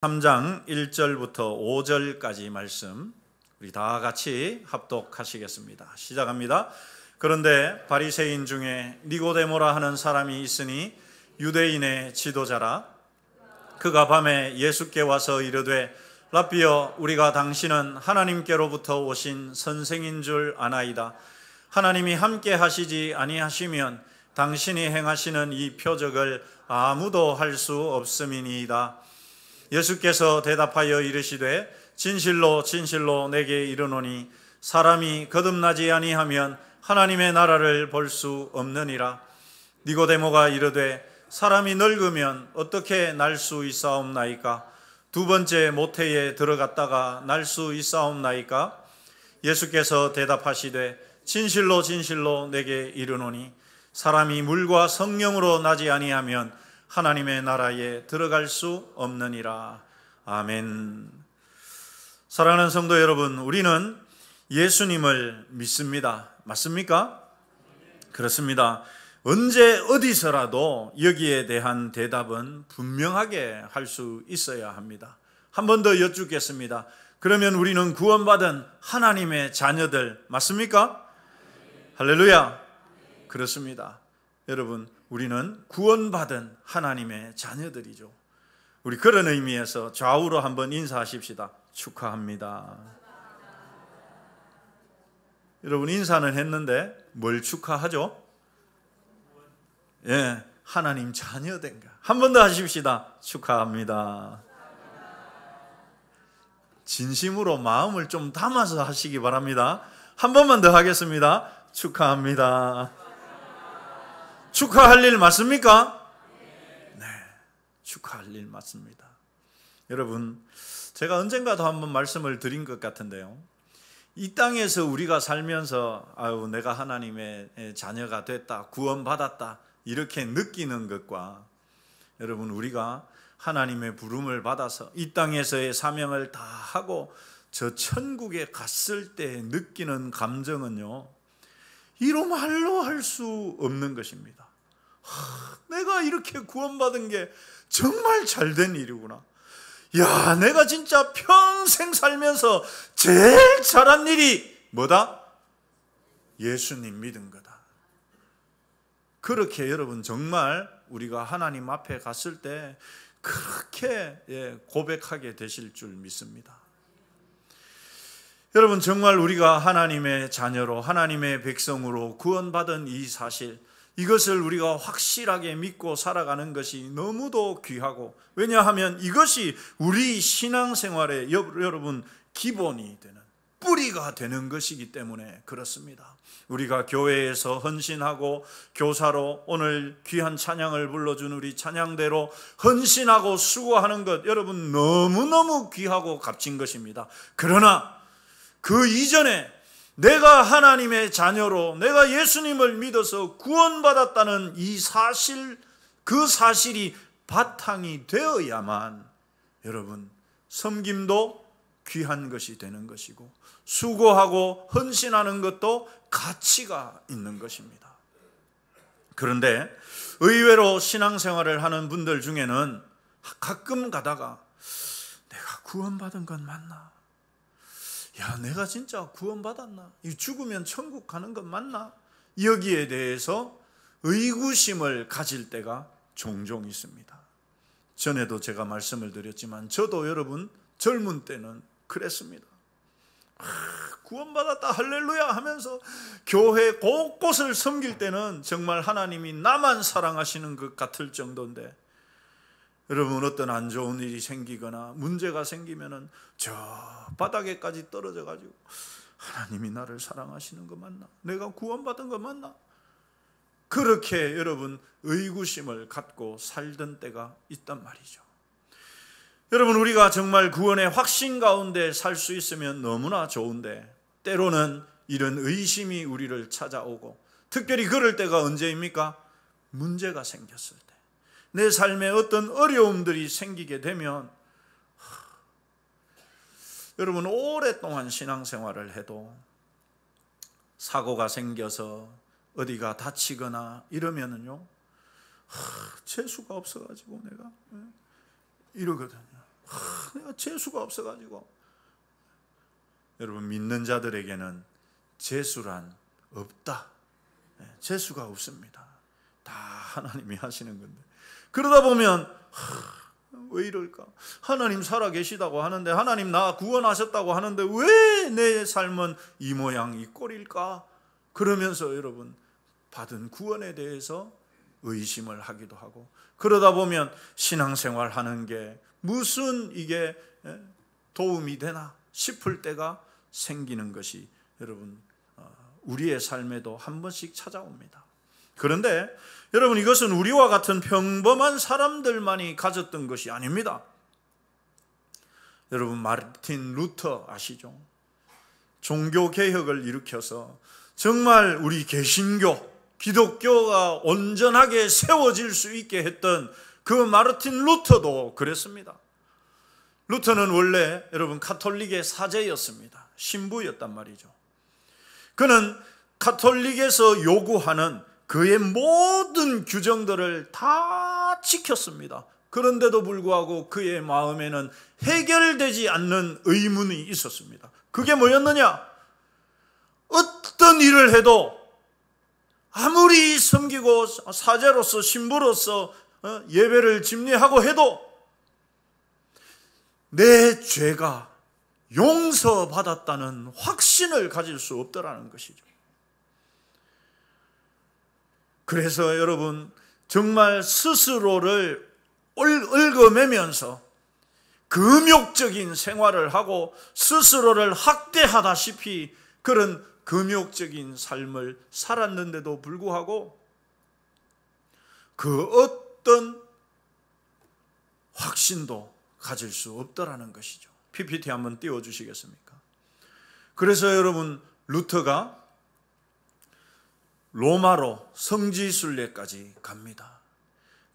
3장 1절부터 5절까지 말씀 우리 다 같이 합독하시겠습니다. 시작합니다. 그런데 바리새인 중에 니고데모라 하는 사람이 있으니 유대인의 지도자라. 그가 밤에 예수께 와서 이르되 랍비여, 우리가 당신은 하나님께로부터 오신 선생인 줄 아나이다. 하나님이 함께 하시지 아니하시면 당신이 행하시는 이 표적을 아무도 할 수 없음이니이다. 예수께서 대답하여 이르시되 진실로 진실로 내게 이르노니 사람이 거듭나지 아니하면 하나님의 나라를 볼 수 없느니라. 니고데모가 이르되 사람이 늙으면 어떻게 날 수 있사옵나이까? 두 번째 모태에 들어갔다가 날 수 있사옵나이까? 예수께서 대답하시되 진실로 진실로 내게 이르노니 사람이 물과 성령으로 나지 아니하면 하나님의 나라에 들어갈 수 없느니라. 아멘. 사랑하는 성도 여러분, 우리는 예수님을 믿습니다. 맞습니까? 그렇습니다. 언제 어디서라도 여기에 대한 대답은 분명하게 할 수 있어야 합니다. 한 번 더 여쭙겠습니다. 그러면 우리는 구원받은 하나님의 자녀들 맞습니까? 할렐루야. 그렇습니다. 여러분, 우리는 구원받은 하나님의 자녀들이죠. 우리 그런 의미에서 좌우로 한번 인사하십시다. 축하합니다. 여러분, 인사는 했는데 뭘 축하하죠? 예, 하나님 자녀된 거. 한 번 더 하십시다. 축하합니다. 진심으로 마음을 좀 담아서 하시기 바랍니다. 한 번만 더 하겠습니다. 축하합니다. 축하할 일 맞습니까? 네, 축하할 일 맞습니다. 여러분, 제가 언젠가도 한번 말씀을 드린 것 같은데요, 이 땅에서 우리가 살면서 아유, 내가 하나님의 자녀가 됐다, 구원받았다 이렇게 느끼는 것과 여러분, 우리가 하나님의 부름을 받아서 이 땅에서의 사명을 다 하고 저 천국에 갔을 때 느끼는 감정은요, 이로 말로 할 수 없는 것입니다. 내가 이렇게 구원받은 게 정말 잘된 일이구나. 야, 내가 진짜 평생 살면서 제일 잘한 일이 뭐다? 예수님 믿은 거다. 그렇게 여러분, 정말 우리가 하나님 앞에 갔을 때 그렇게 고백하게 되실 줄 믿습니다. 여러분, 정말 우리가 하나님의 자녀로, 하나님의 백성으로 구원받은 이 사실, 이것을 우리가 확실하게 믿고 살아가는 것이 너무도 귀하고, 왜냐하면 이것이 우리 신앙생활의 여러분 기본이 되는, 뿌리가 되는 것이기 때문에 그렇습니다. 우리가 교회에서 헌신하고 교사로 오늘 귀한 찬양을 불러준 우리 찬양대로 헌신하고 수고하는 것, 여러분 너무너무 귀하고 값진 것입니다. 그러나 그 이전에 내가 하나님의 자녀로, 내가 예수님을 믿어서 구원받았다는 이 사실, 그 사실이 바탕이 되어야만 여러분, 섬김도 귀한 것이 되는 것이고 수고하고 헌신하는 것도 가치가 있는 것입니다. 그런데 의외로 신앙생활을 하는 분들 중에는 가끔 가다가 내가 구원받은 건 맞나? 야, 내가 진짜 구원받았나? 이 죽으면 천국 가는 건 맞나? 여기에 대해서 의구심을 가질 때가 종종 있습니다. 전에도 제가 말씀을 드렸지만 저도 여러분 젊은 때는 그랬습니다. 구원받았다 할렐루야 하면서 교회 곳곳을 섬길 때는 정말 하나님이 나만 사랑하시는 것 같을 정도인데, 여러분 어떤 안 좋은 일이 생기거나 문제가 생기면은 저 바닥에까지 떨어져 가지고 하나님이 나를 사랑하시는 거 맞나? 내가 구원받은 거 맞나? 그렇게 여러분 의구심을 갖고 살던 때가 있단 말이죠. 여러분, 우리가 정말 구원의 확신 가운데 살 수 있으면 너무나 좋은데, 때로는 이런 의심이 우리를 찾아오고, 특별히 그럴 때가 언제입니까? 문제가 생겼을 때, 내 삶에 어떤 어려움들이 생기게 되면, 여러분 오랫동안 신앙생활을 해도 사고가 생겨서 어디가 다치거나 이러면은요, 재수가 없어가지고 내가 이러거든요. 내가 재수가 없어가지고. 여러분, 믿는 자들에게는 재수란 없다. 재수가 없습니다. 다 하나님이 하시는 건데, 그러다 보면 왜 이럴까? 하나님 살아계시다고 하는데, 하나님 나 구원하셨다고 하는데 왜 내 삶은 이 모양 이 꼴일까? 그러면서 여러분, 받은 구원에 대해서 의심을 하기도 하고, 그러다 보면 신앙생활 하는 게 무슨 이게 도움이 되나 싶을 때가 생기는 것이 여러분, 우리의 삶에도 한 번씩 찾아옵니다. 그런데 여러분, 이것은 우리와 같은 평범한 사람들만이 가졌던 것이 아닙니다. 여러분, 마르틴 루터 아시죠? 종교개혁을 일으켜서 정말 우리 개신교, 기독교가 온전하게 세워질 수 있게 했던 그 마르틴 루터도 그랬습니다. 루터는 원래 여러분 가톨릭의 사제였습니다. 신부였단 말이죠. 그는 가톨릭에서 요구하는 그의 모든 규정들을 다 지켰습니다. 그런데도 불구하고 그의 마음에는 해결되지 않는 의문이 있었습니다. 그게 뭐였느냐? 어떤 일을 해도, 아무리 섬기고 사제로서 신부로서 예배를 집례하고 해도 내 죄가 용서받았다는 확신을 가질 수 없더라는 것이죠. 그래서 여러분, 정말 스스로를 얽어매면서 금욕적인 생활을 하고 스스로를 학대하다시피 그런 금욕적인 삶을 살았는데도 불구하고 그 어떤 확신도 가질 수 없더라는 것이죠. PPT 한번 띄워주시겠습니까? 그래서 여러분, 루터가 로마로 성지순례까지 갑니다.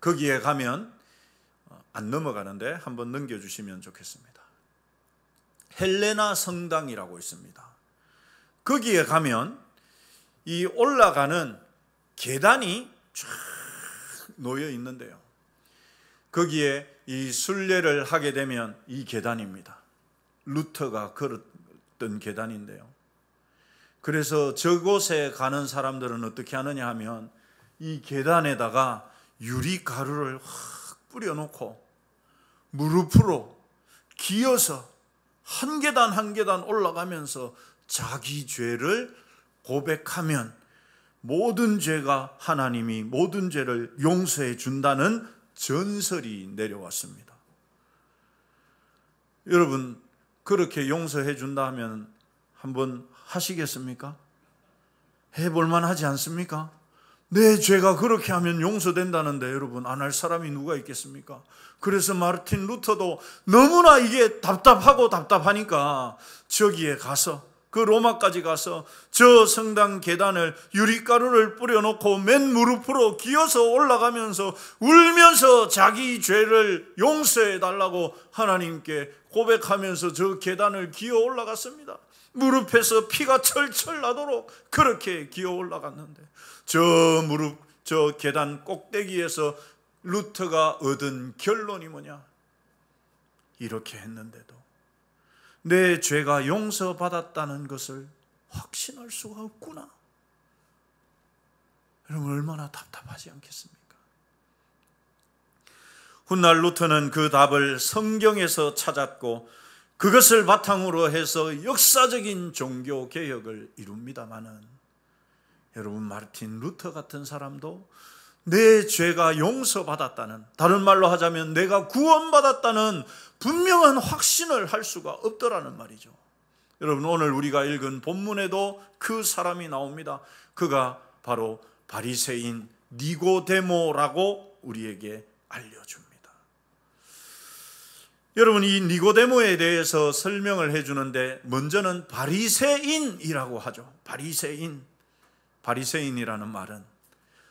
거기에 가면, 안 넘어가는데 한번 넘겨주시면 좋겠습니다. 헬레나 성당이라고 있습니다. 거기에 가면 이 올라가는 계단이 쫙 놓여 있는데요, 거기에 이 순례를 하게 되면 이 계단입니다. 루터가 걸었던 계단인데요, 그래서 저곳에 가는 사람들은 어떻게 하느냐 하면 이 계단에다가 유리가루를 확 뿌려놓고 무릎으로 기어서 한 계단 한 계단 올라가면서 자기 죄를 고백하면 모든 죄가, 하나님이 모든 죄를 용서해 준다는 전설이 내려왔습니다. 여러분, 그렇게 용서해 준다 하면 한번 하시겠습니까? 해볼 만하지 않습니까? 내 죄가 그렇게 하면 용서된다는데 여러분, 안 할 사람이 누가 있겠습니까? 그래서 마르틴 루터도 너무나 이게 답답하니까 저기에 가서, 그 로마까지 가서 저 성당 계단을 유리가루를 뿌려놓고 맨 무릎으로 기어서 올라가면서 울면서 자기 죄를 용서해 달라고 하나님께 고백하면서 저 계단을 기어 올라갔습니다. 무릎에서 피가 철철 나도록 그렇게 기어 올라갔는데, 저 계단 꼭대기에서 루터가 얻은 결론이 뭐냐? 이렇게 했는데도 내 죄가 용서받았다는 것을 확신할 수가 없구나. 여러분, 얼마나 답답하지 않겠습니까? 훗날 루터는 그 답을 성경에서 찾았고 그것을 바탕으로 해서 역사적인 종교 개혁을 이룹니다마는, 여러분, 마르틴 루터 같은 사람도 내 죄가 용서받았다는, 다른 말로 하자면 내가 구원받았다는 분명한 확신을 할 수가 없더라는 말이죠. 여러분, 오늘 우리가 읽은 본문에도 그 사람이 나옵니다. 그가 바로 바리새인 니고데모라고 우리에게 알려줍니다. 여러분, 이 니고데모에 대해서 설명을 해주는데 먼저는 바리새인이라고 하죠. 바리새인이라는 말은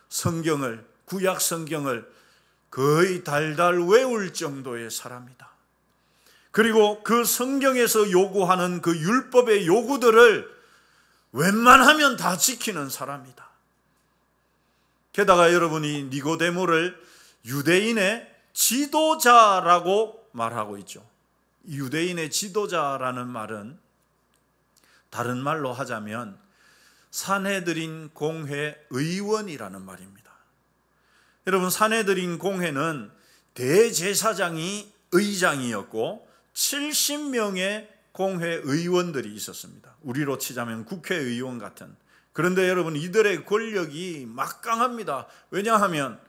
성경을, 구약 성경을 거의 달달 외울 정도의 사람이다. 그리고 그 성경에서 요구하는 그 율법의 요구들을 웬만하면 다 지키는 사람이다. 게다가 여러분이 니고데모를 유대인의 지도자라고 말하고 있죠. 유대인의 지도자라는 말은 다른 말로 하자면 산헤드린 공회 의원이라는 말입니다. 여러분, 산헤드린 공회는 대제사장이 의장이었고 70명의 공회 의원들이 있었습니다. 우리로 치자면 국회의원 같은. 그런데 여러분, 이들의 권력이 막강합니다. 왜냐하면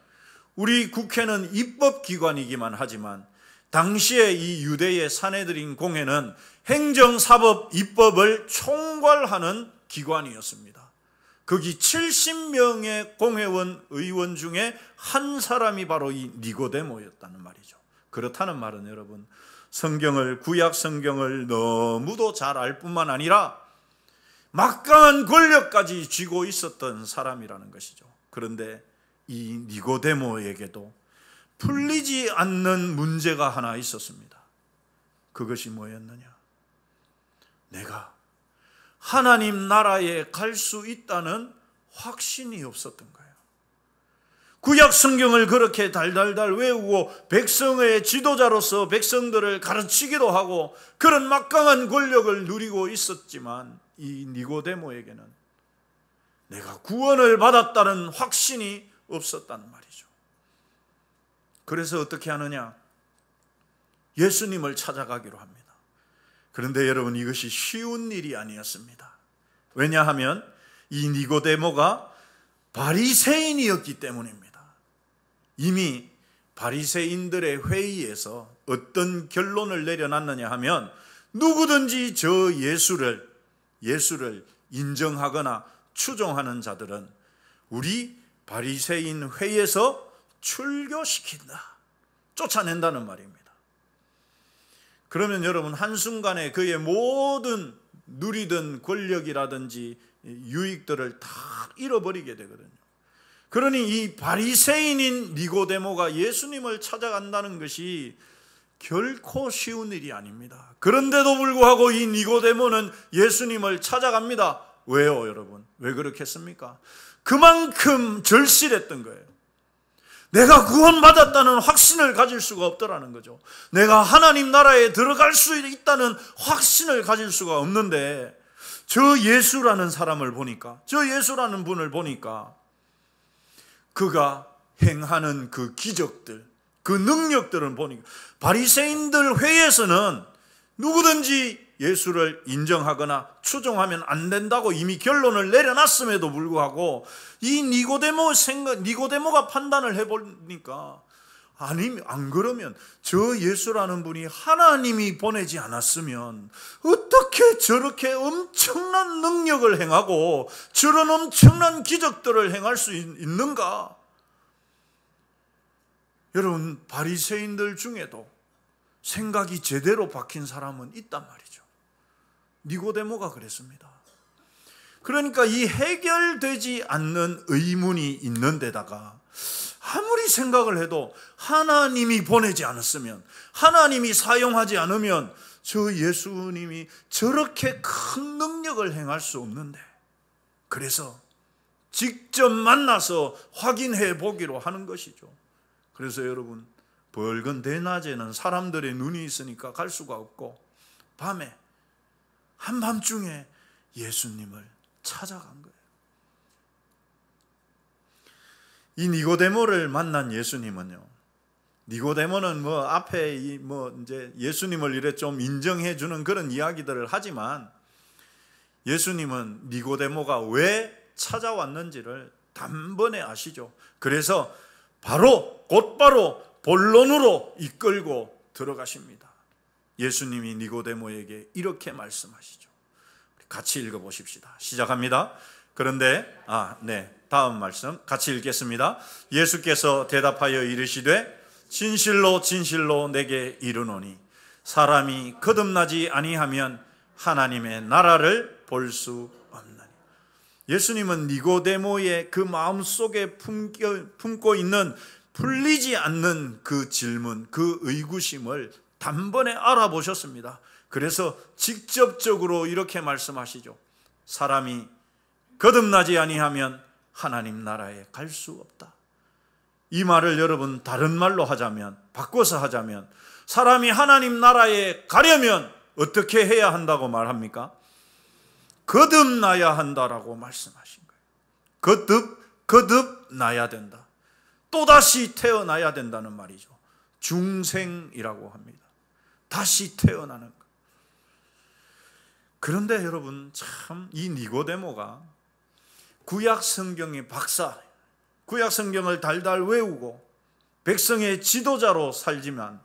우리 국회는 입법기관이기만 하지만 당시에 이 유대의 산헤드린 공회는 행정, 사법, 입법을 총괄하는 기관이었습니다. 거기 70명의 공회원 의원 중에 한 사람이 바로 이 니고데모였다는 말이죠. 그렇다는 말은 여러분, 성경을, 구약 성경을 너무도 잘 알 뿐만 아니라 막강한 권력까지 쥐고 있었던 사람이라는 것이죠. 그런데 이 니고데모에게도 풀리지 않는 문제가 하나 있었습니다. 그것이 뭐였느냐? 내가 하나님 나라에 갈 수 있다는 확신이 없었던 거예요. 구약 성경을 그렇게 달달달 외우고 백성의 지도자로서 백성들을 가르치기도 하고 그런 막강한 권력을 누리고 있었지만 이 니고데모에게는 내가 구원을 받았다는 확신이 없었다는 말이죠. 그래서 어떻게 하느냐? 예수님을 찾아가기로 합니다. 그런데 여러분, 이것이 쉬운 일이 아니었습니다. 왜냐하면 이 니고데모가 바리새인이었기 때문입니다. 이미 바리새인들의 회의에서 어떤 결론을 내려놨느냐 하면 누구든지 저 예수를 인정하거나 추종하는 자들은 우리 바리새인 회의에서 출교시킨다, 쫓아낸다는 말입니다. 그러면 여러분, 한순간에 그의 모든 누리던 권력이라든지 유익들을 다 잃어버리게 되거든요. 그러니 이 바리새인인 니고데모가 예수님을 찾아간다는 것이 결코 쉬운 일이 아닙니다. 그런데도 불구하고 이 니고데모는 예수님을 찾아갑니다. 왜요, 여러분? 왜 그렇겠습니까? 그만큼 절실했던 거예요. 내가 구원받았다는 확신을 가질 수가 없더라는 거죠. 내가 하나님 나라에 들어갈 수 있다는 확신을 가질 수가 없는데 저 예수라는 사람을 보니까, 저 예수라는 분을 보니까 그가 행하는 그 기적들, 그 능력들을 보니까 바리새인들 회의에서는 누구든지 예수를 인정하거나 추종하면 안 된다고 이미 결론을 내려놨음에도 불구하고 이 니고데모가 판단을 해보니까 아니, 안 그러면 저 예수라는 분이 하나님이 보내지 않았으면 어떻게 저렇게 엄청난 능력을 행하고 저런 엄청난 기적들을 행할 수 있는가? 여러분, 바리새인들 중에도 생각이 제대로 박힌 사람은 있단 말이죠. 니고데모가 그랬습니다. 그러니까 이 해결되지 않는 의문이 있는 데다가 아무리 생각을 해도 하나님이 보내지 않았으면, 하나님이 사용하지 않으면 저 예수님이 저렇게 큰 능력을 행할 수 없는데, 그래서 직접 만나서 확인해 보기로 하는 것이죠. 그래서 여러분, 벌건 대낮에는 사람들의 눈이 있으니까 갈 수가 없고 밤에, 한밤중에 예수님을 찾아간 거예요. 이 니고데모를 만난 예수님은요, 니고데모는 앞에 이제 예수님을 이래 좀 인정해 주는 그런 이야기들을 하지만 예수님은 니고데모가 왜 찾아왔는지를 단번에 아시죠. 그래서 곧바로 본론으로 이끌고 들어가십니다. 예수님이 니고데모에게 이렇게 말씀하시죠. 같이 읽어보십시다. 시작합니다. 그런데 다음 말씀 같이 읽겠습니다. 예수께서 대답하여 이르시되 진실로 진실로 내게 이르노니 사람이 거듭나지 아니하면 하나님의 나라를 볼 수 없나니. 예수님은 니고데모의 그 마음속에 품고 있는 풀리지 않는 그 질문, 그 의구심을 단번에 알아보셨습니다. 그래서 직접적으로 이렇게 말씀하시죠. 사람이 거듭나지 아니하면 하나님 나라에 갈 수 없다. 이 말을 여러분 다른 말로 하자면, 바꿔서 하자면 사람이 하나님 나라에 가려면 어떻게 해야 한다고 말합니까? 거듭나야 한다라고 말씀하신 거예요. 거듭나야 된다. 또다시 태어나야 된다는 말이죠. 중생이라고 합니다. 다시 태어나는 것. 그런데 여러분, 참 이 니고데모가 구약 성경의 박사, 구약 성경을 달달 외우고 백성의 지도자로 살지만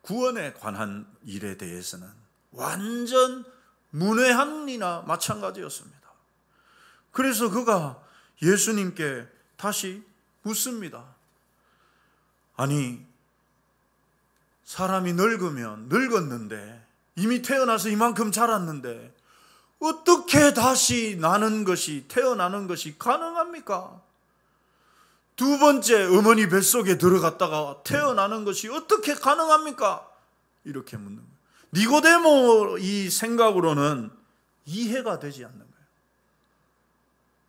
구원에 관한 일에 대해서는 완전 문외한이나 마찬가지였습니다. 그래서 그가 예수님께 다시 묻습니다. 아니, 사람이 늙으면 늙었는데, 이미 태어나서 이만큼 자랐는데 어떻게 다시 나는 것이, 태어나는 것이 가능합니까? 두 번째 어머니 뱃속에 들어갔다가 태어나는 것이 어떻게 가능합니까? 이렇게 묻는 거예요. 니고데모 이 생각으로는 이해가 되지 않는 거예요.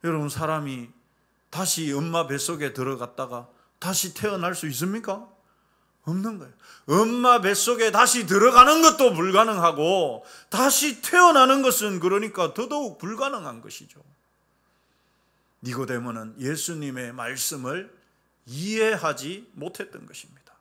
여러분, 사람이 다시 엄마 뱃속에 들어갔다가 다시 태어날 수 있습니까? 없는 거예요. 엄마 뱃속에 다시 들어가는 것도 불가능하고 다시 태어나는 것은 그러니까 더더욱 불가능한 것이죠. 니고데모는 예수님의 말씀을 이해하지 못했던 것입니다.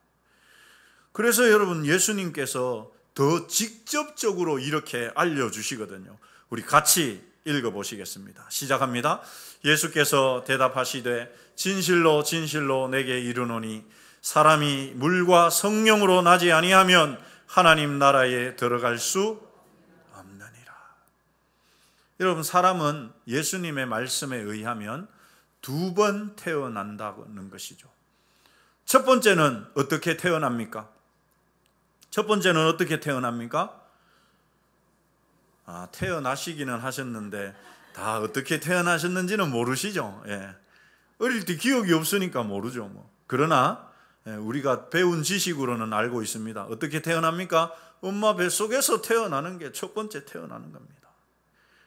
그래서 여러분, 예수님께서 더 직접적으로 이렇게 알려주시거든요. 우리 같이 읽어보시겠습니다. 시작합니다. 예수께서 대답하시되 진실로 진실로 내게 이르노니 사람이 물과 성령으로 나지 아니하면 하나님 나라에 들어갈 수 없느니라. 여러분, 사람은 예수님의 말씀에 의하면 두 번 태어난다는 것이죠. 첫 번째는 어떻게 태어납니까? 첫 번째는 어떻게 태어납니까? 태어나시기는 하셨는데 다 어떻게 태어나셨는지는 모르시죠. 예. 어릴 때 기억이 없으니까 모르죠. 그러나 우리가 배운 지식으로는 알고 있습니다. 어떻게 태어납니까? 엄마 뱃속에서 태어나는 게 첫 번째 태어나는 겁니다.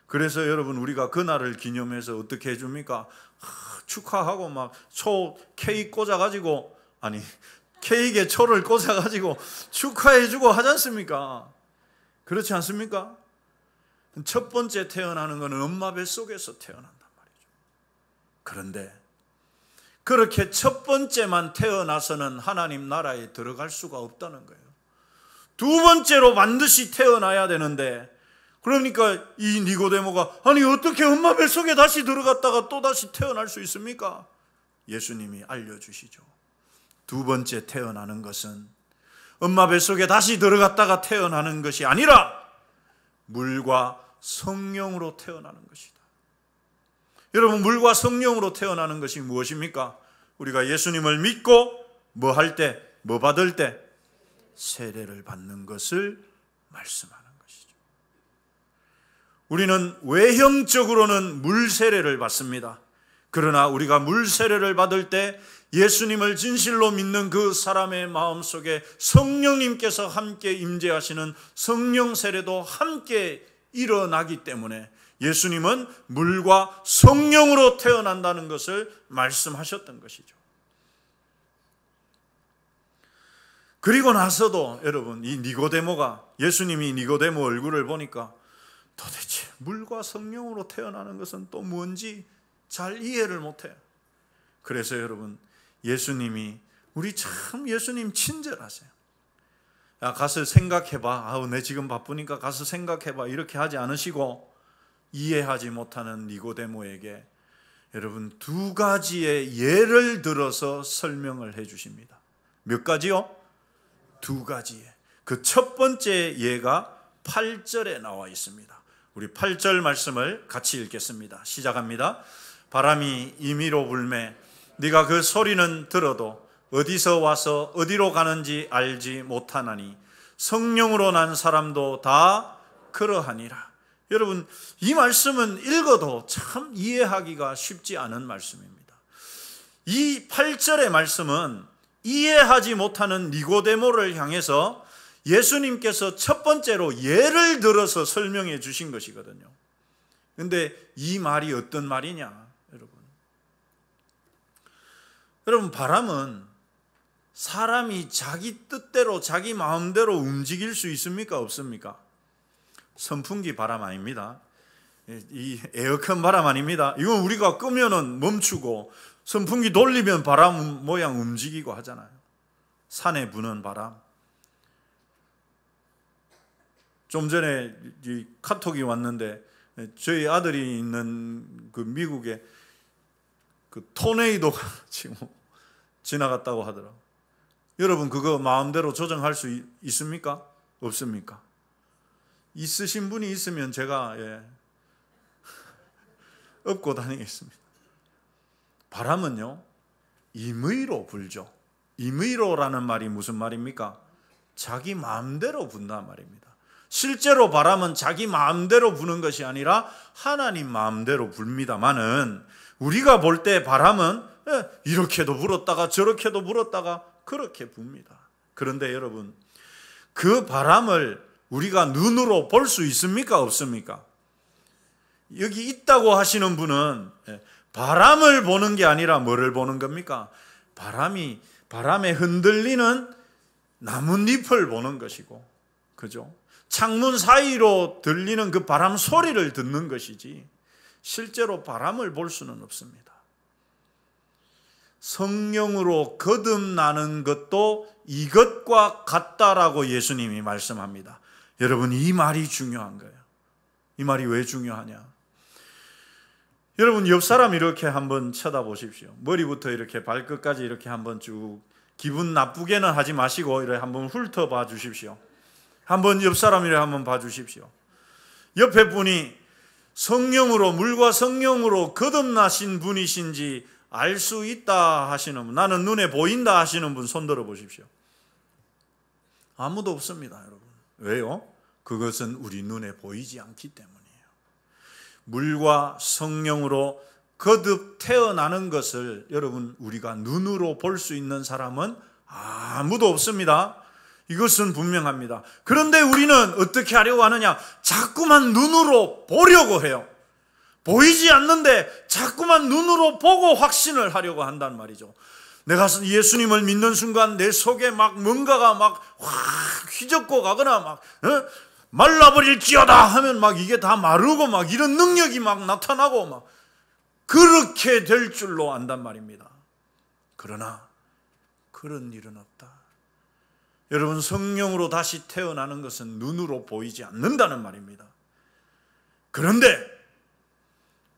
그래서 여러분, 우리가 그날을 기념해서 어떻게 해줍니까? 축하하고 막 케이크 꽂아가지고, 케이크에 초를 꽂아가지고 축하해주고 하지 않습니까? 그렇지 않습니까? 첫 번째 태어나는 것은 엄마 뱃속에서 태어난단 말이죠. 그런데 그렇게 첫 번째만 태어나서는 하나님 나라에 들어갈 수가 없다는 거예요. 두 번째로 반드시 태어나야 되는데, 그러니까 이 니고데모가 아니 어떻게 엄마 뱃속에 다시 들어갔다가 또 다시 태어날 수 있습니까? 예수님이 알려주시죠. 두 번째 태어나는 것은 엄마 뱃속에 다시 들어갔다가 태어나는 것이 아니라 물과 성령으로 태어나는 것이다. 여러분, 물과 성령으로 태어나는 것이 무엇입니까? 우리가 예수님을 믿고 뭐 할 때, 뭐 받을 때? 세례를 받는 것을 말씀하는 것이죠. 우리는 외형적으로는 물 세례를 받습니다. 그러나 우리가 물 세례를 받을 때 예수님을 진실로 믿는 그 사람의 마음속에 성령님께서 함께 임재하시는 성령 세례도 함께 일어나기 때문에 예수님은 물과 성령으로 태어난다는 것을 말씀하셨던 것이죠. 그리고 나서도 여러분, 이 니고데모가, 예수님이 니고데모 얼굴을 보니까 도대체 물과 성령으로 태어나는 것은 또 뭔지 잘 이해를 못해요. 그래서 여러분, 예수님이, 우리 참 예수님 친절하세요. 야, 가서 생각해봐. 내 지금 바쁘니까 가서 생각해봐. 이렇게 하지 않으시고 이해하지 못하는 니고데모에게 여러분, 두 가지의 예를 들어서 설명을 해 주십니다. 몇 가지요? 두 가지의. 그 첫 번째 예가 8절에 나와 있습니다. 우리 8절 말씀을 같이 읽겠습니다. 시작합니다. 바람이 임의로 불매 네가 그 소리는 들어도 어디서 와서 어디로 가는지 알지 못하나니 성령으로 난 사람도 다 그러하니라. 여러분, 이 말씀은 읽어도 참 이해하기가 쉽지 않은 말씀입니다. 이 8절의 말씀은 이해하지 못하는 니고데모를 향해서 예수님께서 첫 번째로 예를 들어서 설명해 주신 것이거든요. 그런데 이 말이 어떤 말이냐, 여러분. 바람은 사람이 자기 뜻대로 자기 마음대로 움직일 수 있습니까? 없습니까? 선풍기 바람 아닙니다. 이 에어컨 바람 아닙니다. 이건 우리가 끄면은 멈추고 선풍기 돌리면 바람 모양 움직이고 하잖아요. 산에 부는 바람. 좀 전에 이 카톡이 왔는데 저희 아들이 있는 그 미국에 그 토네이도가 지금 지나갔다고 하더라고요. 여러분 그거 마음대로 조정할 수 있습니까? 없습니까? 있으신 분이 있으면 제가 업고 다니겠습니다. 바람은요 임의로 불죠. 임의로라는 말이 무슨 말입니까? 자기 마음대로 분단 말입니다. 실제로 바람은 자기 마음대로 부는 것이 아니라 하나님 마음대로 불니다마는 우리가 볼 때 바람은 이렇게도 불었다가 저렇게도 불었다가 그렇게 붑니다. 그런데 여러분 그 바람을 우리가 눈으로 볼 수 있습니까? 없습니까? 여기 있다고 하시는 분은 바람을 보는 게 아니라 뭐를 보는 겁니까? 바람에 흔들리는 나뭇잎을 보는 것이고, 그죠? 창문 사이로 들리는 그 바람 소리를 듣는 것이지 실제로 바람을 볼 수는 없습니다. 성령으로 거듭나는 것도 이것과 같다라고 예수님이 말씀합니다. 여러분 이 말이 중요한 거예요. 이 말이 왜 중요하냐? 여러분 옆 사람 이렇게 한번 쳐다보십시오. 머리부터 이렇게 발끝까지 이렇게 한번 쭉 기분 나쁘게는 하지 마시고 이렇게 한번 훑어봐 주십시오. 한번 옆 사람이라 한번 봐주십시오. 옆에 분이 성령으로 물과 성령으로 거듭나신 분이신지 알 수 있다 하시는 분, 나는 눈에 보인다 하시는 분 손 들어 보십시오. 아무도 없습니다, 여러분. 왜요? 그것은 우리 눈에 보이지 않기 때문이에요. 물과 성령으로 거듭 태어나는 것을 여러분 우리가 눈으로 볼 수 있는 사람은 아무도 없습니다. 이것은 분명합니다. 그런데 우리는 어떻게 하려고 하느냐? 자꾸만 눈으로 보려고 해요. 보이지 않는데 자꾸만 눈으로 보고 확신을 하려고 한단 말이죠. 내가 예수님을 믿는 순간 내 속에 막 뭔가가 막 확 휘젓고 가거나 막 말라버릴지어다 하면 막 이게 다 마르고 막 이런 능력이 막 나타나고 막 그렇게 될 줄로 안단 말입니다. 그러나 그런 일은 없다. 여러분 성령으로 다시 태어나는 것은 눈으로 보이지 않는다는 말입니다. 그런데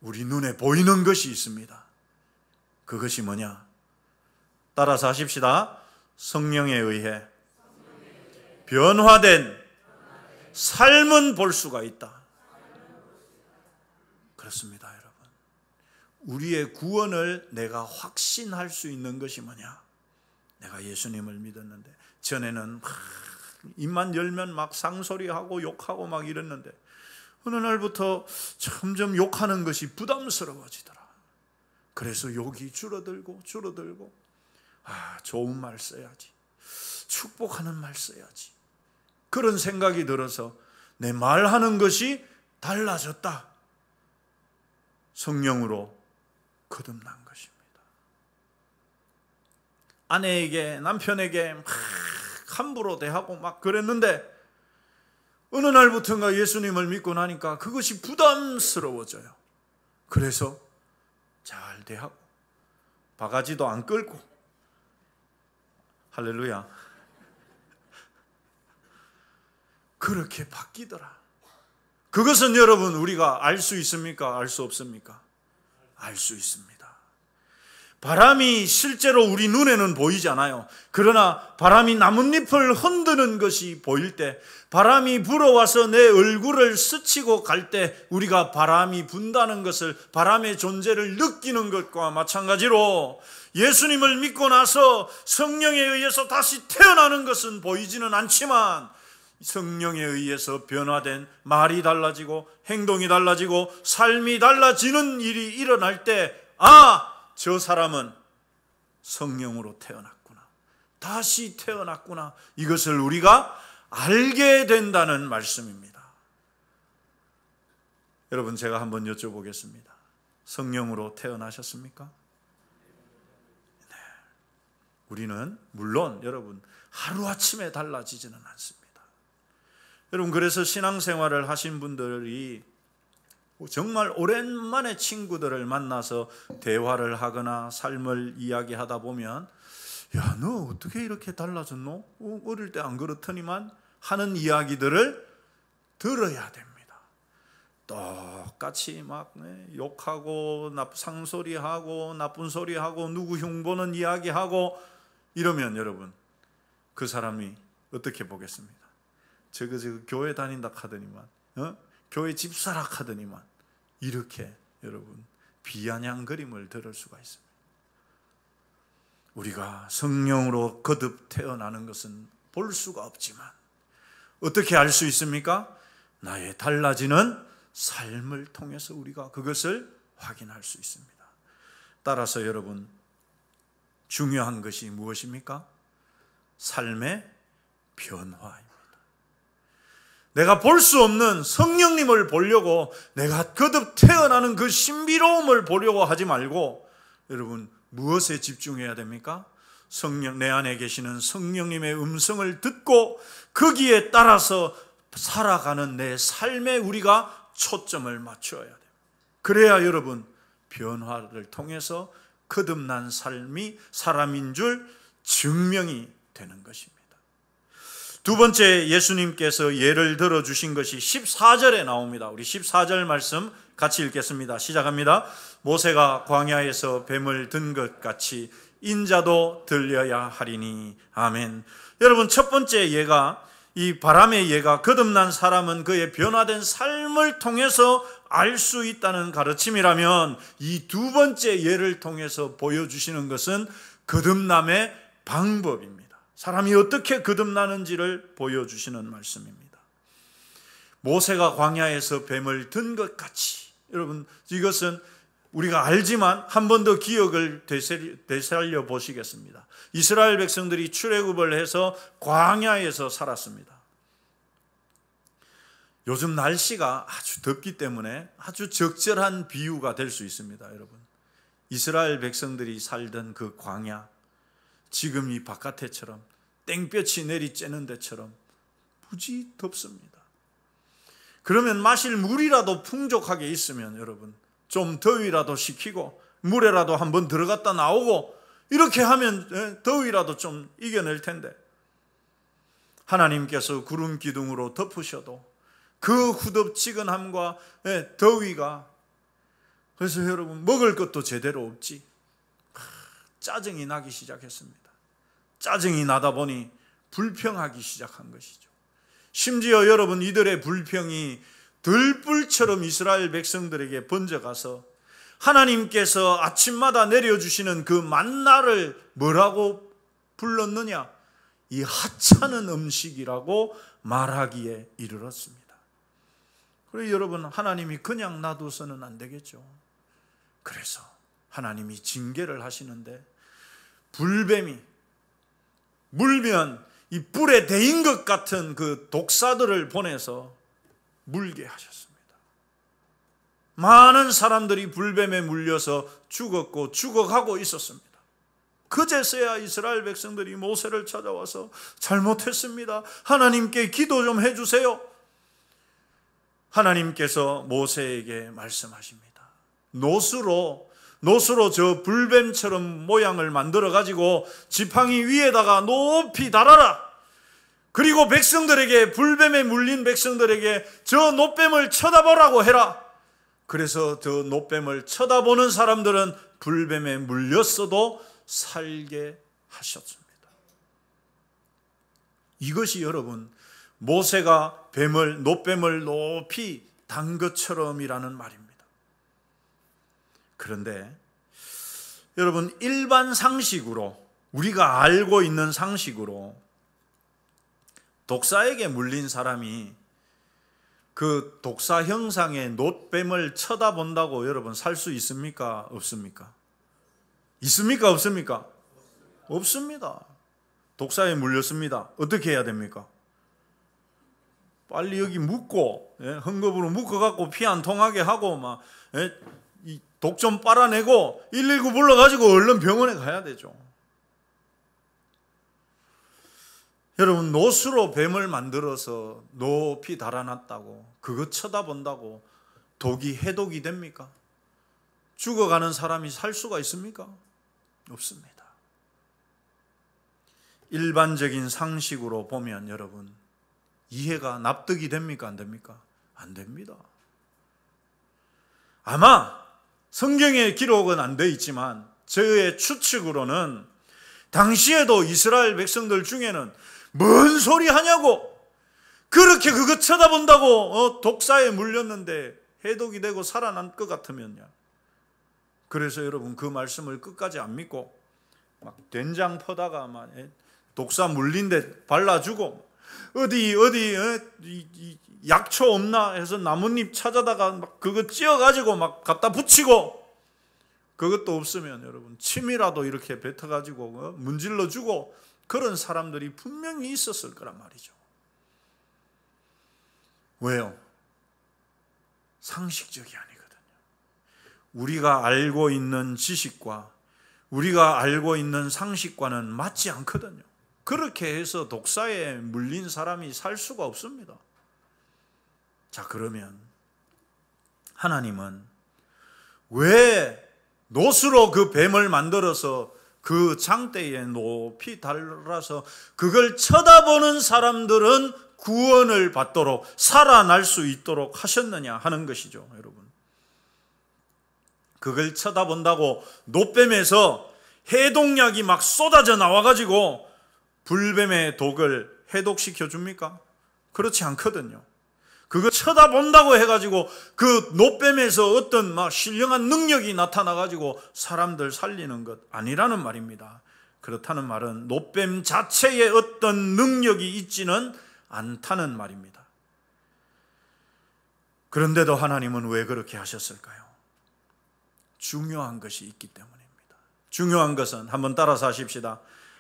우리 눈에 보이는 것이 있습니다. 그것이 뭐냐? 따라서 하십시다. 성령에 의해 변화된 삶은 볼 수가 있다. 그렇습니다, 여러분. 우리의 구원을 내가 확신할 수 있는 것이 뭐냐? 내가 예수님을 믿었는데 전에는 막 입만 열면 막 상소리하고 욕하고 막 이랬는데 어느 날부터 점점 욕하는 것이 부담스러워지더라. 그래서 욕이 줄어들고 좋은 말 써야지, 축복하는 말 써야지, 그런 생각이 들어서 내 말하는 것이 달라졌다. 성령으로 거듭난 것입니다. 아내에게 남편에게 막 함부로 대하고 막 그랬는데 어느 날부터인가 예수님을 믿고 나니까 그것이 부담스러워져요. 그래서 잘 대하고 바가지도 안 끌고, 할렐루야, 그렇게 바뀌더라. 그것은 여러분 우리가 알 수 있습니까? 알 수 없습니까? 알 수 있습니다. 바람이 실제로 우리 눈에는 보이지 않아요. 그러나 바람이 나뭇잎을 흔드는 것이 보일 때, 바람이 불어와서 내 얼굴을 스치고 갈 때 우리가 바람이 분다는 것을, 바람의 존재를 느끼는 것과 마찬가지로 예수님을 믿고 나서 성령에 의해서 다시 태어나는 것은 보이지는 않지만 성령에 의해서 변화된 말이 달라지고 행동이 달라지고 삶이 달라지는 일이 일어날 때, 저 사람은 성령으로 태어났구나, 다시 태어났구나, 이것을 우리가 알게 된다는 말씀입니다. 여러분 제가 한번 여쭤보겠습니다. 성령으로 태어나셨습니까? 네. 우리는 물론 여러분 하루아침에 달라지지는 않습니다. 여러분, 그래서 신앙생활을 하신 분들이 정말 오랜만에 친구들을 만나서 대화를 하거나 삶을 이야기하다 보면 야, 너 어떻게 이렇게 달라졌노? 어릴 때 안 그렇더니만 하는 이야기들을 들어야 됩니다. 똑같이 막 욕하고 상소리하고 나쁜 소리하고 누구 흉보는 이야기하고 이러면 여러분, 그 사람이 어떻게 보겠습니까? 저거 교회 다닌다 하더니만 교회 집사라 하더니만 이렇게 여러분 비아냥거림을 들을 수가 있습니다. 우리가 성령으로 거듭 태어나는 것은 볼 수가 없지만 어떻게 알 수 있습니까? 나의 달라지는 삶을 통해서 우리가 그것을 확인할 수 있습니다. 따라서 여러분, 중요한 것이 무엇입니까? 삶의 변화입니다. 내가 볼 수 없는 성령님을 보려고, 내가 거듭 태어나는 그 신비로움을 보려고 하지 말고 여러분, 무엇에 집중해야 됩니까? 성령, 내 안에 계시는 성령님의 음성을 듣고 거기에 따라서 살아가는 내 삶에 우리가 초점을 맞춰야 돼요. 그래야 여러분, 변화를 통해서 거듭난 삶이 사람인 줄 증명이 되는 것입니다. 두 번째, 예수님께서 예를 들어주신 것이 14절에 나옵니다. 우리 14절 말씀 같이 읽겠습니다. 시작합니다. 모세가 광야에서 뱀을 든 것 같이 인자도 들려야 하리니. 아멘. 여러분, 첫 번째 예가, 이 바람의 예가, 거듭난 사람은 그의 변화된 삶을 통해서 알 수 있다는 가르침이라면, 이 두 번째 예를 통해서 보여주시는 것은 거듭남의 방법입니다. 사람이 어떻게 거듭나는지를 보여주시는 말씀입니다. 모세가 광야에서 뱀을 든 것 같이, 여러분, 이것은 우리가 알지만 한 번 더 기억을 되살려 보시겠습니다. 이스라엘 백성들이 출애굽을 해서 광야에서 살았습니다. 요즘 날씨가 아주 덥기 때문에 아주 적절한 비유가 될 수 있습니다. 여러분, 이스라엘 백성들이 살던 그 광야, 지금 이 바깥에처럼 땡볕이 내리쬐는 데처럼 무지 덥습니다. 그러면 마실 물이라도 풍족하게 있으면 여러분, 좀 더위라도 식히고 물에라도 한번 들어갔다 나오고 이렇게 하면 더위라도 좀 이겨낼 텐데, 하나님께서 구름 기둥으로 덮으셔도 그 후덥지근함과 더위가, 그래서 여러분, 먹을 것도 제대로 없지. 짜증이 나기 시작했습니다. 짜증이 나다 보니 불평하기 시작한 것이죠. 심지어 여러분, 이들의 불평이 들불처럼 이스라엘 백성들에게 번져가서 하나님께서 아침마다 내려주시는 그 만나를 뭐라고 불렀느냐? 이 하찮은 음식이라고 말하기에 이르렀습니다. 그래서 여러분, 하나님이 그냥 놔둬서는 안 되겠죠. 그래서 하나님이 징계를 하시는데, 불뱀이 물면 이 뿔에 대인 것 같은 그 독사들을 보내서 물게 하셨습니다. 많은 사람들이 불뱀에 물려서 죽었고 죽어가고 있었습니다. 그제서야 이스라엘 백성들이 모세를 찾아와서 잘못했습니다, 하나님께 기도 좀 해주세요. 하나님께서 모세에게 말씀하십니다. 노수로 저 불뱀처럼 모양을 만들어 가지고 지팡이 위에다가 높이 달아라. 그리고 백성들에게, 불뱀에 물린 백성들에게 저 놋뱀을 쳐다보라고 해라. 그래서 저 놋뱀을 쳐다보는 사람들은 불뱀에 물렸어도 살게 하셨습니다. 이것이 여러분, 모세가 놋뱀을 높이 단 것처럼이라는 말입니다. 그런데 여러분, 일반 상식으로, 우리가 알고 있는 상식으로 독사에게 물린 사람이 그 독사 형상의 놋뱀을 쳐다본다고 여러분 살 수 있습니까? 없습니까? 있습니까? 없습니까? 없습니다. 독사에 물렸습니다. 어떻게 해야 됩니까? 빨리 여기 묶고, 헝겊으로 묶어갖고 피 안 통하게 하고, 막 독 좀 빨아내고 119 불러가지고 얼른 병원에 가야 되죠. 여러분, 노수로 뱀을 만들어서 높이 달아놨다고 그거 쳐다본다고 독이 해독이 됩니까? 죽어가는 사람이 살 수가 있습니까? 없습니다. 일반적인 상식으로 보면 여러분, 이해가 납득이 됩니까? 안 됩니까? 안 됩니다. 아마 성경의 기록은 안 되어 있지만 저의 추측으로는 당시에도 이스라엘 백성들 중에는 뭔 소리 하냐고, 그렇게 그거 쳐다본다고 독사에 물렸는데 해독이 되고 살아난 것 같으면요. 그래서 여러분, 그 말씀을 끝까지 안 믿고 막 된장 퍼다가 막 독사 물린 데 발라주고, 어디 약초 없나 해서 나뭇잎 찾아다가 막 그거 찧어가지고 막 갖다 붙이고, 그것도 없으면 여러분 침이라도 이렇게 뱉어가지고 문질러주고, 그런 사람들이 분명히 있었을 거란 말이죠. 왜요? 상식적이 아니거든요. 우리가 알고 있는 지식과 우리가 알고 있는 상식과는 맞지 않거든요. 그렇게 해서 독사에 물린 사람이 살 수가 없습니다. 자, 그러면 하나님은 왜 노수로 그 뱀을 만들어서 그 장대에 높이 달아서 그걸 쳐다보는 사람들은 구원을 받도록, 살아날 수 있도록 하셨느냐 하는 것이죠, 여러분. 그걸 쳐다본다고 노뱀에서 해독약이 막 쏟아져 나와가지고 불뱀의 독을 해독시켜 줍니까? 그렇지 않거든요. 그거 쳐다본다고 해가지고 그 노뱀에서 어떤 막 신령한 능력이 나타나가지고 사람들 살리는 것 아니라는 말입니다. 그렇다는 말은 노뱀 자체에 어떤 능력이 있지는 않다는 말입니다. 그런데도 하나님은 왜 그렇게 하셨을까요? 중요한 것이 있기 때문입니다. 중요한 것은, 한번 따라서 하십시다.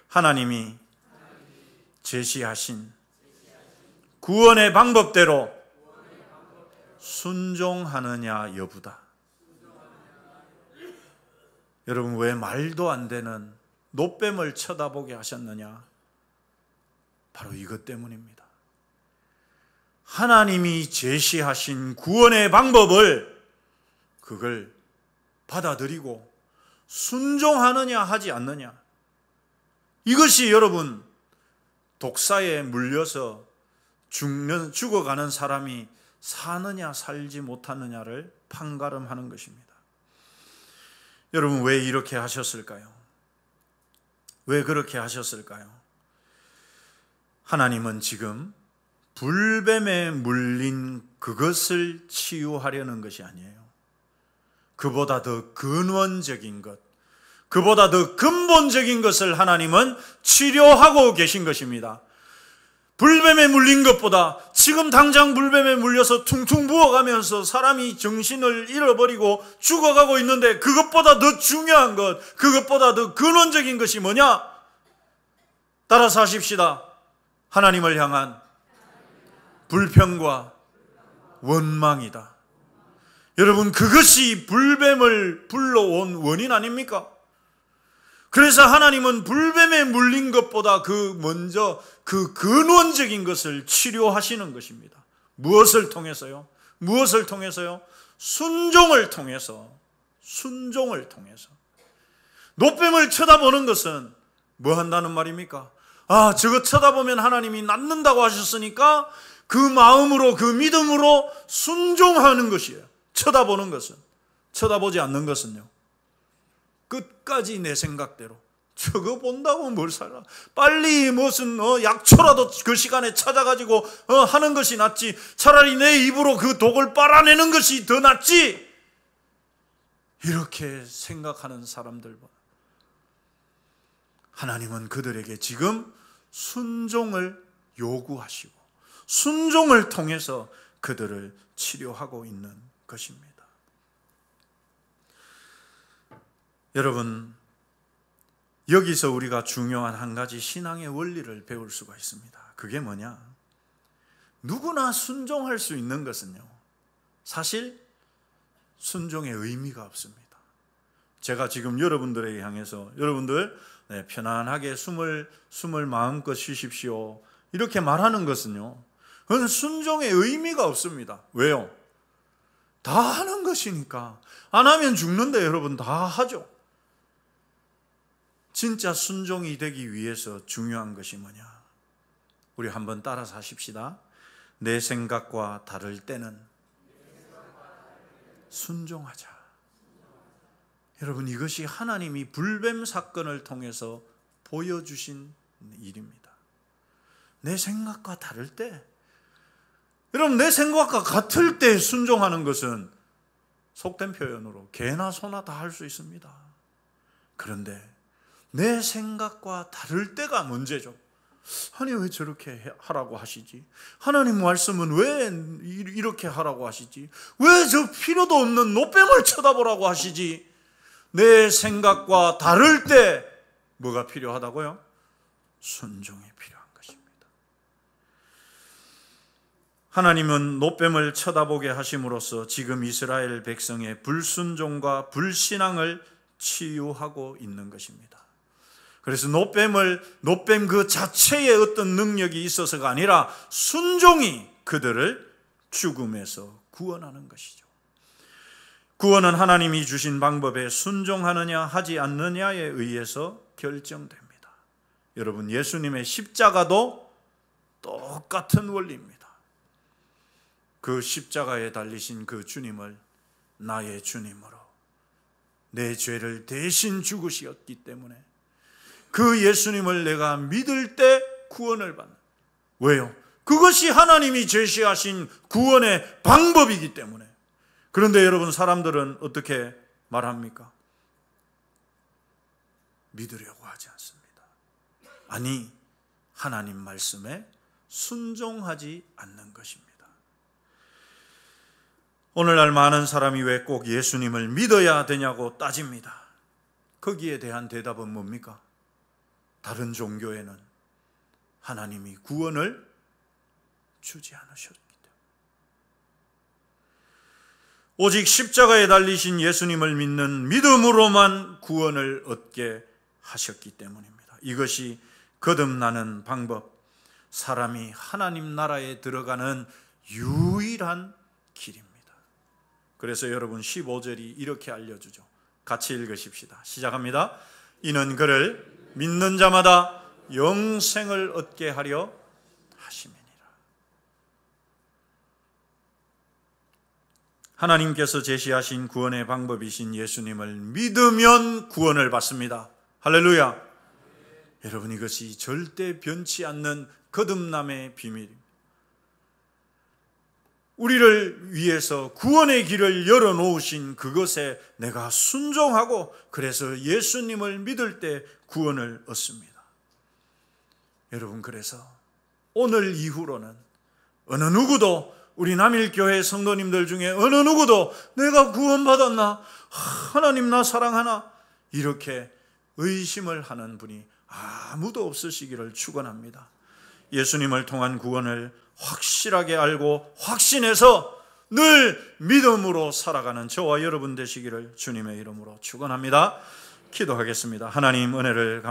하나님이 제시하신 구원의 방법대로 순종하느냐 여부다. 여러분, 왜 말도 안 되는 노뱀을 쳐다보게 하셨느냐? 바로 이것 때문입니다. 하나님이 제시하신 구원의 방법을, 그걸 받아들이고 순종하느냐 하지 않느냐, 이것이 여러분 독사에 물려서 죽어가는 사람이 사느냐 살지 못하느냐를 판가름하는 것입니다. 여러분, 왜 이렇게 하셨을까요? 왜 그렇게 하셨을까요? 하나님은 지금 불뱀에 물린 그것을 치유하려는 것이 아니에요. 그보다 더 근원적인 것, 그보다 더 근본적인 것을 하나님은 치료하고 계신 것입니다. 불뱀에 물린 것보다 지금 당장 불뱀에 물려서 퉁퉁 부어가면서 사람이 정신을 잃어버리고 죽어가고 있는데, 그것보다 더 중요한 것, 그것보다 더 근원적인 것이 뭐냐? 따라서 하십시다. 하나님을 향한 불평과 원망이다. 여러분, 그것이 불뱀을 불러온 원인 아닙니까? 그래서 하나님은 불뱀에 물린 것보다 먼저 그 근원적인 것을 치료하시는 것입니다. 무엇을 통해서요? 무엇을 통해서요? 순종을 통해서. 순종을 통해서. 노뱀을 쳐다보는 것은 뭐 한다는 말입니까? 아, 저거 쳐다보면 하나님이 낫는다고 하셨으니까 그 마음으로, 그 믿음으로 순종하는 것이에요. 쳐다보는 것은. 쳐다보지 않는 것은요, 끝까지 내 생각대로, 저거 본다고 뭘 살아, 빨리 무슨 약초라도 그 시간에 찾아가지고 하는 것이 낫지, 차라리 내 입으로 그 독을 빨아내는 것이 더 낫지, 이렇게 생각하는 사람들과 하나님은 그들에게 지금 순종을 요구하시고 순종을 통해서 그들을 치료하고 있는 것입니다. 여러분, 여기서 우리가 중요한 한 가지 신앙의 원리를 배울 수가 있습니다. 그게 뭐냐? 누구나 순종할 수 있는 것은요, 사실 순종의 의미가 없습니다. 제가 지금 여러분들에게 향해서 여러분들 편안하게 숨을 마음껏 쉬십시오 이렇게 말하는 것은요, 그건 순종의 의미가 없습니다. 왜요? 다 하는 것이니까. 안 하면 죽는데 여러분 다 하죠. 진짜 순종이 되기 위해서 중요한 것이 뭐냐? 우리 한번 따라서 하십시다. 내 생각과 다를 때는 순종하자. 여러분, 이것이 하나님이 불뱀 사건을 통해서 보여주신 일입니다. 내 생각과 다를 때, 여러분, 내 생각과 같을 때 순종하는 것은 속된 표현으로 개나 소나 다 할 수 있습니다. 그런데 내 생각과 다를 때가 문제죠. 아니, 왜 저렇게 하라고 하시지? 하나님 말씀은 왜 이렇게 하라고 하시지? 왜 저 필요도 없는 노뱀을 쳐다보라고 하시지? 내 생각과 다를 때 뭐가 필요하다고요? 순종이 필요한 것입니다. 하나님은 노뱀을 쳐다보게 하심으로써 지금 이스라엘 백성의 불순종과 불신앙을 치유하고 있는 것입니다. 그래서 노뱀 그 자체에 어떤 능력이 있어서가 아니라 순종이 그들을 죽음에서 구원하는 것이죠. 구원은 하나님이 주신 방법에 순종하느냐 하지 않느냐에 의해서 결정됩니다. 여러분, 예수님의 십자가도 똑같은 원리입니다. 그 십자가에 달리신 그 주님을 나의 주님으로 내 죄를 대신 죽으셨기 때문에 그 예수님을 내가 믿을 때 구원을 받는. 왜요? 그것이 하나님이 제시하신 구원의 방법이기 때문에. 그런데 여러분, 사람들은 어떻게 말합니까? 믿으려고 하지 않습니다. 아니, 하나님 말씀에 순종하지 않는 것입니다. 오늘날 많은 사람이 왜 꼭 예수님을 믿어야 되냐고 따집니다. 거기에 대한 대답은 뭡니까? 다른 종교에는 하나님이 구원을 주지 않으셨기 때문에, 오직 십자가에 달리신 예수님을 믿는 믿음으로만 구원을 얻게 하셨기 때문입니다. 이것이 거듭나는 방법, 사람이 하나님 나라에 들어가는 유일한 길입니다. 그래서 여러분, 15절이 이렇게 알려주죠. 같이 읽으십시다. 시작합니다. 이는 그를 믿는 자마다 영생을 얻게 하려 하심이니라. 하나님께서 제시하신 구원의 방법이신 예수님을 믿으면 구원을 받습니다. 할렐루야. 여러분, 이것이 절대 변치 않는 거듭남의 비밀입니다. 우리를 위해서 구원의 길을 열어놓으신 그것에 내가 순종하고, 그래서 예수님을 믿을 때 구원을 얻습니다. 여러분, 그래서 오늘 이후로는 어느 누구도, 우리 남일교회 성도님들 중에 어느 누구도 내가 구원받았나? 하나님 나 사랑하나? 이렇게 의심을 하는 분이 아무도 없으시기를 축원합니다. 예수님을 통한 구원을 확실하게 알고 확신해서 늘 믿음으로 살아가는 저와 여러분 되시기를 주님의 이름으로 축원합니다. 기도하겠습니다. 하나님, 은혜를